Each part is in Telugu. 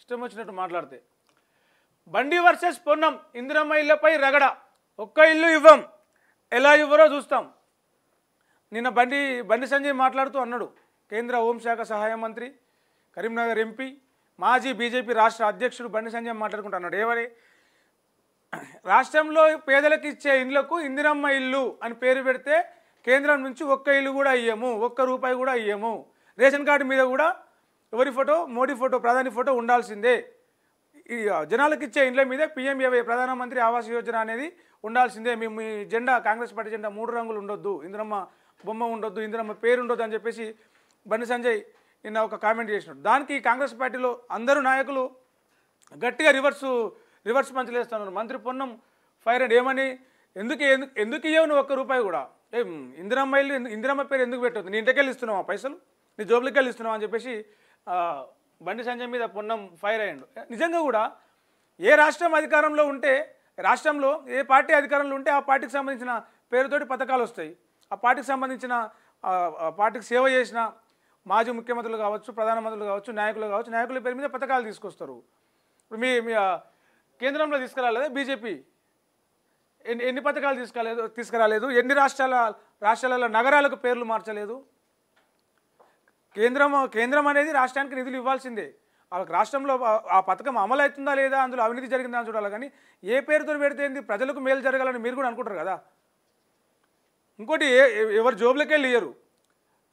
ఇష్టం వచ్చినట్టు మాట్లాడితే. బండి వర్సెస్ పొన్నం, ఇందిరమ్మ ఇళ్లపై రగడ. ఒక్క ఇల్లు ఇవ్వం, ఎలా ఇవ్వరో చూస్తాం. నిన్న బండి సంజయ్ మాట్లాడుతూ అన్నాడు, కేంద్ర హోంశాఖ సహాయ మంత్రి, కరీంనగర్ ఎంపీ, మాజీ బీజేపీ రాష్ట్ర అధ్యక్షుడు బండి సంజయ్ మాట్లాడుకుంటున్నాడు. ఏమని? రాష్ట్రంలో పేదలకు ఇచ్చే ఇండ్లకు ఇందిరమ్మ ఇల్లు అని పేరు పెడితే కేంద్రం నుంచి ఒక్క ఇల్లు కూడా ఇయ్యము, ఒక్క రూపాయి కూడా ఇయ్యము. రేషన్ కార్డు మీద కూడా ఎవరి ఫోటో? మోడీ ఫోటో, ప్రధాని ఫోటో ఉండాల్సిందే. ఈ జనాలకు ఇచ్చే ఇండ్ల మీద PMAY, ప్రధానమంత్రి ఆవాస్ యోజన అనేది ఉండాల్సిందే. మీ జెండా, కాంగ్రెస్ పార్టీ జెండా 3 రంగులు ఉండొద్దు, ఇందిరమ్మ బొమ్మ ఉండొద్దు, ఇందిరమ్మ పేరు ఉండొద్దు అని చెప్పేసి బండి సంజయ్ నిన్న ఒక కామెంట్ చేసినాడు. దానికి కాంగ్రెస్ పార్టీలో అందరూ నాయకులు గట్టిగా రివర్స్ పంచలేస్తున్నారు. మంత్రి పొన్నం ఫైర్ అండ్ ఏమని, ఎందుకు ఇవ్వవు నువ్వు ఒక్క రూపాయి కూడా? ఇందిరమ్మ ఇల్లు, ఇందిరమ్మ పేరు ఎందుకు పెట్టవద్దు? నీ ఇంటికెళ్ళి ఇస్తున్నావా పైసలు? నీ జోబులకి వెళ్ళి ఇస్తున్నావా అని చెప్పేసి బండి సంజయ్ మీద పొన్నం ఫైర్ అయ్యాడు. నిజంగా కూడా ఏ రాష్ట్రం అధికారంలో ఉంటే, రాష్ట్రంలో ఏ పార్టీ అధికారంలో ఉంటే ఆ పార్టీకి సంబంధించిన పేరుతోటి పథకాలు వస్తాయి. ఆ పార్టీకి సంబంధించిన పార్టీకి సేవ చేసిన మాజీ ముఖ్యమంత్రులు కావచ్చు, ప్రధానమంత్రులు కావచ్చు, నాయకులు కావచ్చు, నాయకుల పేరు మీద పథకాలు తీసుకొస్తారు. ఇప్పుడు మీ కేంద్రంలో తీసుకురాలేదా బీజేపీ? ఎన్ని పథకాలు తీసుకురాలేదు? ఎన్ని రాష్ట్రాలలో నగరాలకు పేర్లు మార్చలేదు? కేంద్రం అనేది రాష్ట్రానికి నిధులు ఇవ్వాల్సిందే. వాళ్ళకి రాష్ట్రంలో ఆ పథకం అమలు అవుతుందా లేదా, అందులో అవినీతి జరిగిందా అని చూడాలి. కానీ ఏ పేరుతో పెడితే ఏంది, ప్రజలకు మేలు జరగాలని మీరు కూడా అనుకుంటారు కదా. ఇంకోటి, ఎవరు జోబులకి వెళ్ళి ఇయ్యరు,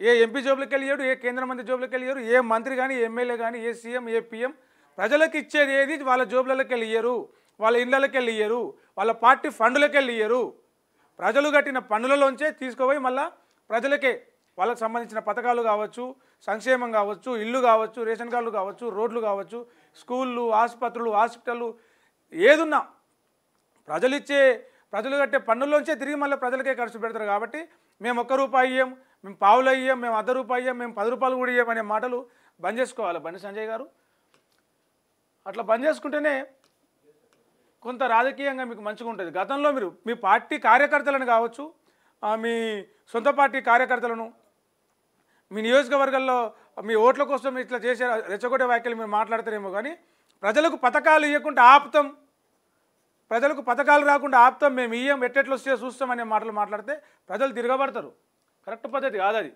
ఏ ఎంపీ జోబులకి వెళ్ళి ఇయ్యరు, ఏ కేంద్ర మంత్రి జోబులకి వెళ్ళి ఇయ్యరు, ఏ మంత్రి కానీ, ఎమ్మెల్యే కానీ, ఏ సీఎం, ఏ PM ప్రజలకు ఇచ్చేది ఏది వాళ్ళ జోబులకి వెళ్ళి ఇయ్యరు, వాళ్ళ ఇళ్ళకి వెళ్ళి ఇయ్యరు, వాళ్ళ పార్టీ ఫండ్లకి వెళ్ళి ఇయ్యరు. ప్రజలు కట్టిన పన్నులలోంచే తీసుకుపోయి మళ్ళీ ప్రజలకే వాళ్ళకి సంబంధించిన పథకాలు కావచ్చు, సంక్షేమం కావచ్చు, ఇల్లు కావచ్చు, రేషన్ కార్డులు కావచ్చు, రోడ్లు కావచ్చు, స్కూళ్ళు, ఆసుపత్రులు, హాస్పిటళ్ళు, ఏదున్నా ప్రజలు కట్టే పన్నుల్లోంచే తిరిగి మళ్ళీ ప్రజలకే ఖర్చు పెడతారు. కాబట్టి మేము ఒక్క రూపాయి ఇయ్యం, మేము పావులు ఇయ్యం, మేము ₹1 ఇయ్యం, మేము ₹10 కూడా ఇయ్యం అనే మాటలు బంద్ చేసుకోవాలి బండి సంజయ్ గారు. అట్లా బంద్ చేసుకుంటేనే కొంత రాజకీయంగా మీకు మంచిగా ఉంటుంది. గతంలో మీరు మీ పార్టీ కార్యకర్తలను కావచ్చు, మీ సొంత పార్టీ కార్యకర్తలను, మీ నియోజకవర్గాల్లో మీ ఓట్ల కోసం ఇట్లా చేసే రెచ్చగొట్టే వ్యాఖ్యలు మీరు మాట్లాడతారేమో, కానీ ప్రజలకు పథకాలు ఇవ్వకుండా ఆపుతాం, ప్రజలకు పథకాలు రాకుండా ఆపుతాం, మేము ఇయ్యం, ఎట్టెట్లు వస్తే చూస్తాం అనే మాటలు మాట్లాడితే ప్రజలు తిరగబడతారు. కరెక్ట్ పద్ధతి కాదు అది.